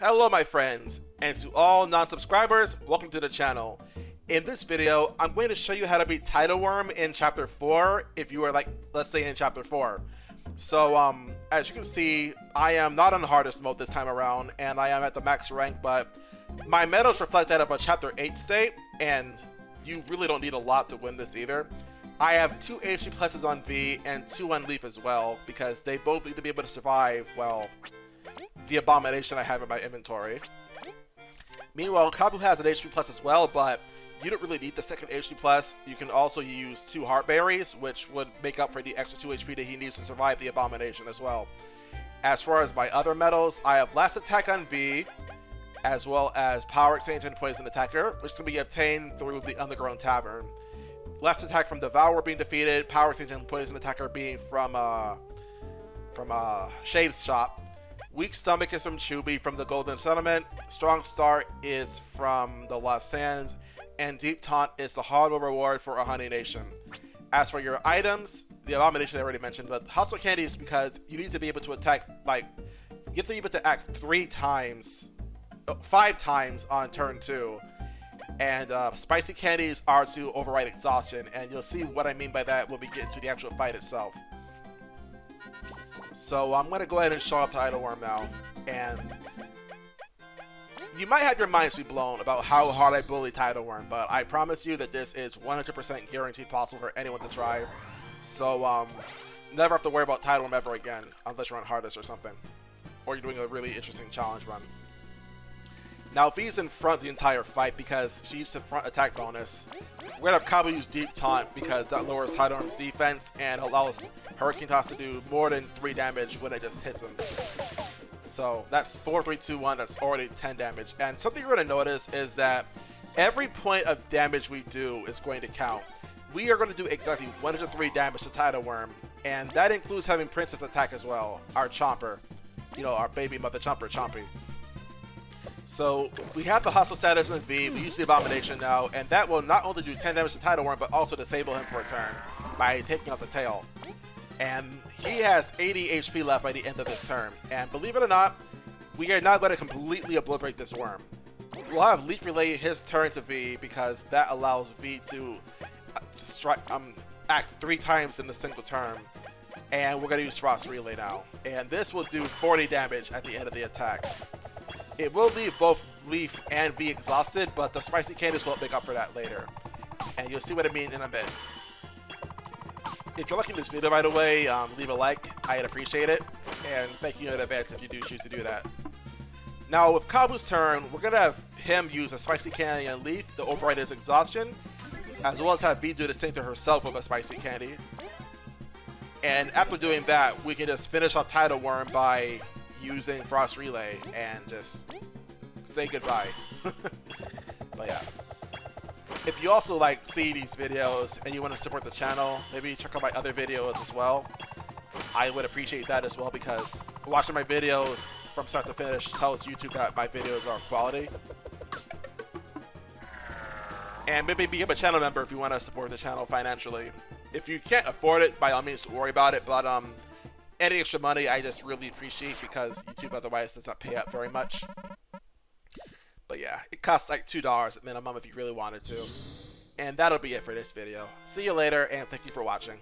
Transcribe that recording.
Hello my friends, and to all non-subscribers, welcome to the channel. In this video, I'm going to show you how to beat Tidal Wyrm in Chapter 4 if you are like, let's say in Chapter 4. So, as you can see, I am not on the hardest mode this time around, and I am at the max rank, but my medals reflect that of a Chapter 8 state, and you really don't need a lot to win this either. I have 2 HP pluses on V and 2 on Leaf as well, because they both need to be able to survive, well, the abomination I have in my inventory. Meanwhile, Kabu has an HP plus as well, but you don't really need the second HP plus. You can also use 2 heart berries, which would make up for the extra 2 HP that he needs to survive the abomination as well. As far as my other medals, I have Last Attack on V, as well as Power Exchange and Poison Attacker, which can be obtained through the Underground Tavern. Last Attack from Devourer being defeated, Power Exchange and Poison Attacker being from Shade's Shop. Weak Stomach is from Chubby from the Golden Settlement, Strong Start is from the Lost Sands, and Deep Taunt is the Hollow Reward for a Honey Nation. As for your items, the Abomination I already mentioned, but Hostile Candy is because you need to be able to attack, like, you have to be able to act 5 times on turn 2. And Spicy Candies are to override Exhaustion, and you'll see what I mean by that when we get into the actual fight itself. So I'm going to go ahead and show up Tidal Wyrm now, and you might have your minds be blown about how hard I bully Tidal Wyrm, but I promise you that this is 100% guaranteed possible for anyone to try. So never have to worry about Tidal Wyrm ever again, unless you're on hardest or something, or you're doing a really interesting challenge run. Now V's in front the entire fight because she used the front attack bonus. We're going to have Kabu use Deep Taunt because that lowers Tidal Wyrm's defense and allows Hurricane Toss to do more than 3 damage when it just hits him. So that's 4, 3, 2, 1, that's already 10 damage. And something you're going to notice is that every point of damage we do is going to count. We are going to do exactly 103 damage to Tidal Wyrm, and that includes having Princess attack as well, our Chomper. You know, our baby mother Chomper, Chompy. So we have the Hostile Status in V, we use the Abomination now, and that will not only do 10 damage to Tidal Wyrm, but also disable him for a turn by taking out the tail. And he has 80 HP left by the end of this turn. And believe it or not, we are not going to completely obliterate this worm. We'll have Leaf Relay his turn to V because that allows V to act 3 times in a single turn. And we're going to use Frost Relay now. And this will do 40 damage at the end of the attack. It will leave both Leaf and V exhausted, but the Spicy Candies will make up for that later. And you'll see what I mean in a bit. If you're liking this video, by the way, leave a like. I'd appreciate it. And thank you in advance if you do choose to do that. Now, with Kabu's turn, we're going to have him use a Spicy Candy and Leaf to override his exhaustion, as well as have V do the same to herself with a Spicy Candy. And after doing that, we can just finish off Tidal Wyrm by using Frost Relay and just say goodbye. But yeah. If you also like see these videos and you want to support the channel, maybe check out my other videos as well. I would appreciate that as well because watching my videos from start to finish tells YouTube that my videos are of quality. And maybe become a channel member if you want to support the channel financially. If you can't afford it, by all means don't worry about it, but any extra money I just really appreciate because YouTube otherwise does not pay out very much. But yeah, it costs like $2 at minimum if you really wanted to. And that'll be it for this video. See you later, and thank you for watching.